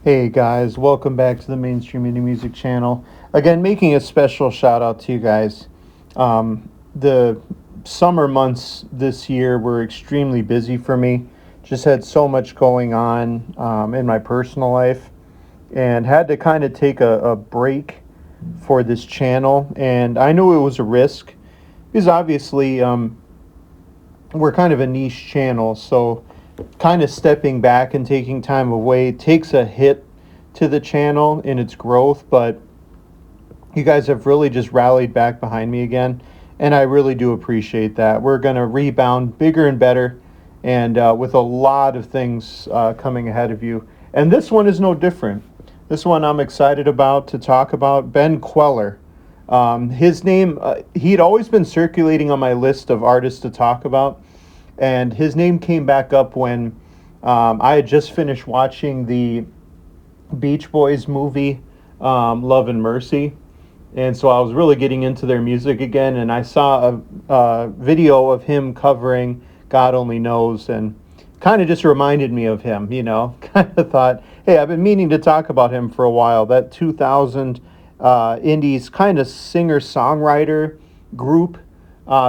Hey guys, welcome back to the Mainstream Indie Music channel. Again, making a special shout out to you guys. The summer months this year were extremely busy for me. Just had so much going on in my personal life and had to kind of take a break for this channel. And I knew it was a risk because obviously we're kind of a niche channel, so kind of stepping back and taking time away takes a hit to the channel in its growth, but you guys have really just rallied back behind me again, and I really do appreciate that. We're going to rebound bigger and better, and with a lot of things coming ahead of you. And this one is no different. This one I'm excited about to talk about. Ben Kweller. His name, he'd always been circulating on my list of artists to talk about, and his name came back up when I had just finished watching the Beach Boys movie, Love and Mercy. And so I was really getting into their music again, and I saw a video of him covering God Only Knows, and kind of just reminded me of him, you know. Kind of thought, hey, I've been meaning to talk about him for a while. That 2000 indies kind of singer-songwriter group.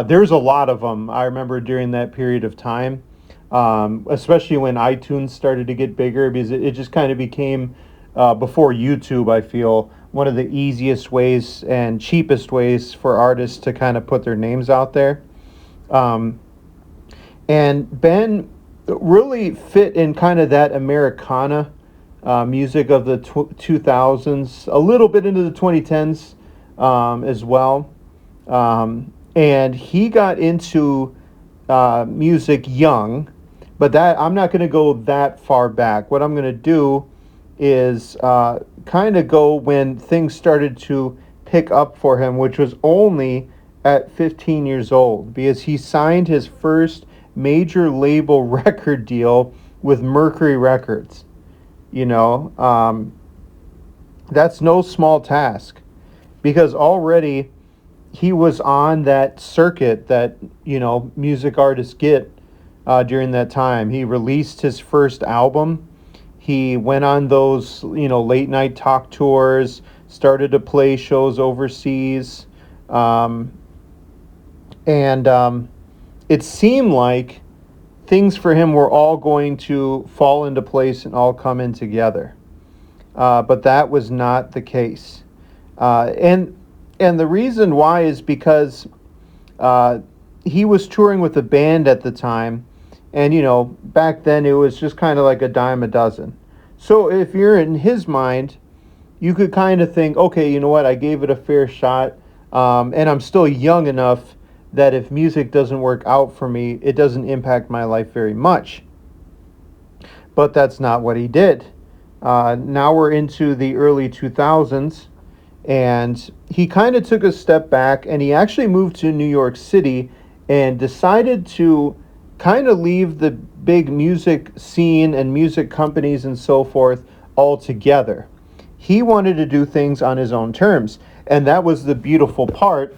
There's a lot of them, I remember, during that period of time, especially when iTunes started to get bigger, because it just kind of became, before YouTube, I feel, one of the easiest ways and cheapest ways for artists to kind of put their names out there. And Ben really fit in kind of that Americana music of the 2000s, a little bit into the 2010s as well. And he got into music young, but that I'm not going to go that far back. What I'm going to do is kind of go when things started to pick up for him, which was only at 15 years old, because he signed his first major label record deal with Mercury Records. You know, that's no small task, because already he was on that circuit that, you know, music artists get during that time. He released his first album. He went on those, you know, late night talk tours, started to play shows overseas. It seemed like things for him were all going to fall into place and all come in together. But that was not the case. And the reason why is because he was touring with a band at the time. And, you know, back then it was just kind of like a dime a dozen. So if you're in his mind, you could kind of think, okay, you know what, I gave it a fair shot. And I'm still young enough that if music doesn't work out for me, it doesn't impact my life very much. But that's not what he did. Now we're into the early 2000s, and he kind of took a step back, and he actually moved to New York City and decided to kind of leave the big music scene and music companies and so forth altogether. He wanted to do things on his own terms, and that was the beautiful part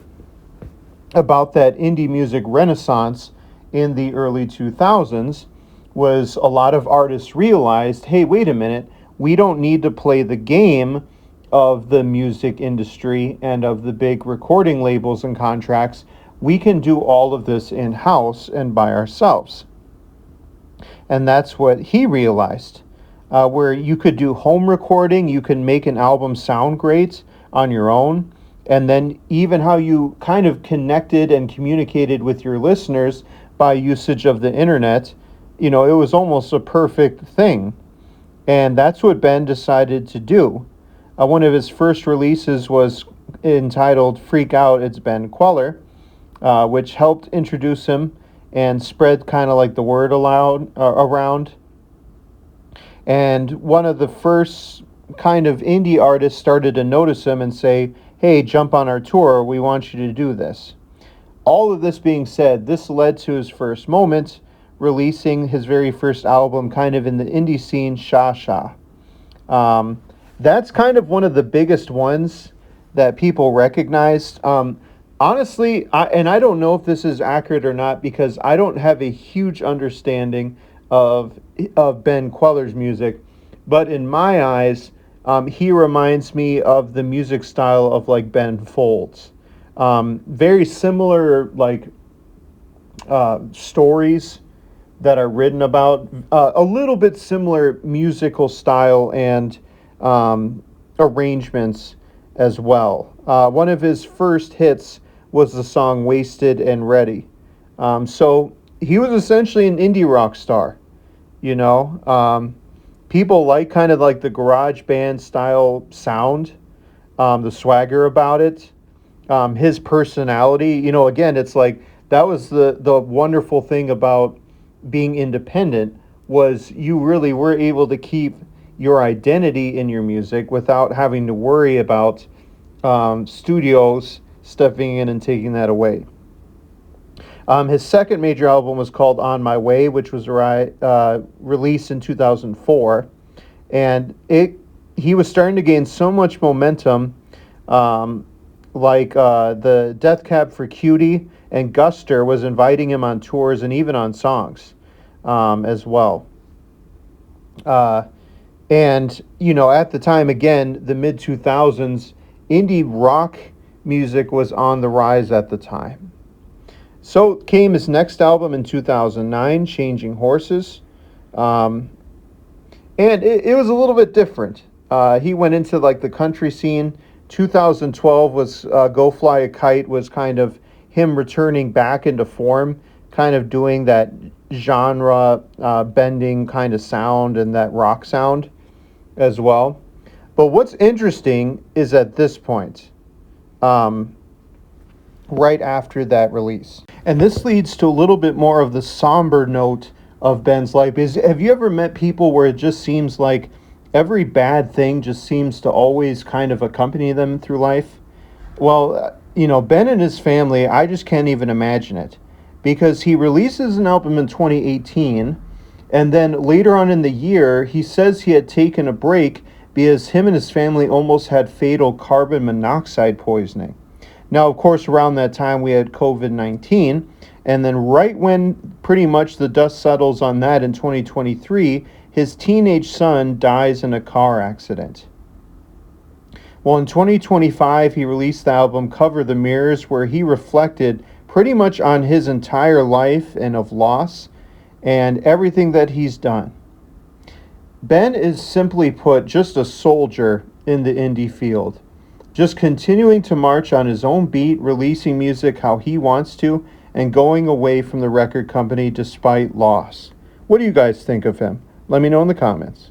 about that indie music renaissance in the early 2000s. Was a lot of artists realized, hey, wait a minute, we don't need to play the game of the music industry and of the big recording labels and contracts. We can do all of this in-house and by ourselves. And that's what he realized, where you could do home recording, you can make an album sound great on your own, and then even how you kind of connected and communicated with your listeners by usage of the internet, you know, it was almost a perfect thing. And that's what Ben decided to do. One of his first releases was entitled Freak Out, It's Ben Kweller, which helped introduce him and spread kind of like the word around. And one of the first kind of indie artists started to notice him and say, hey, jump on our tour, we want you to do this. All of this being said, this led to his first moment, releasing his very first album kind of in the indie scene, Sha Sha. That's kind of one of the biggest ones that people recognized. Honestly, I don't know if this is accurate or not, because I don't have a huge understanding of Ben Queller's music. but in my eyes, he reminds me of the music style of like Ben Folds. Very similar, like stories that are written about, a little bit similar musical style and arrangements as well. One of his first hits was the song Wasted and Ready. So he was essentially an indie rock star, you know. People like kind of like the garage band style sound, the swagger about it, his personality. You know, again, it's like that was the wonderful thing about being independent was you really were able to keep your identity in your music without having to worry about studios stepping in and taking that away. His second major album was called On My Way, which was released in 2004. And he was starting to gain so much momentum, the Death Cab for Cutie and Guster was inviting him on tours and even on songs as well. And, you know, at the time, again, the mid 2000s, indie rock music was on the rise at the time. So came his next album in 2009, Changing Horses. And it was a little bit different. He went into like the country scene. 2012 was Go Fly a Kite was kind of him returning back into form, kind of doing that genre bending kind of sound and that rock sound as well. But what's interesting is at this point, right after that release. And this leads to a little bit more of the somber note of Ben's life. Have you ever met people where it just seems like every bad thing just seems to always kind of accompany them through life? Well, you know, Ben and his family, I just can't even imagine it. Because he releases an album in 2018, and then later on in the year, he says he had taken a break because him and his family almost had fatal carbon monoxide poisoning. Now, of course, around that time we had COVID-19, and then right when pretty much the dust settles on that in 2023, his teenage son dies in a car accident. Well, in 2025, he released the album Cover the Mirrors, where he reflected pretty much on his entire life and of loss and everything that he's done. Ben is simply put just a soldier in the indie field, just continuing to march on his own beat, releasing music how he wants to, and going away from the record company despite loss. What do you guys think of him? Let me know in the comments.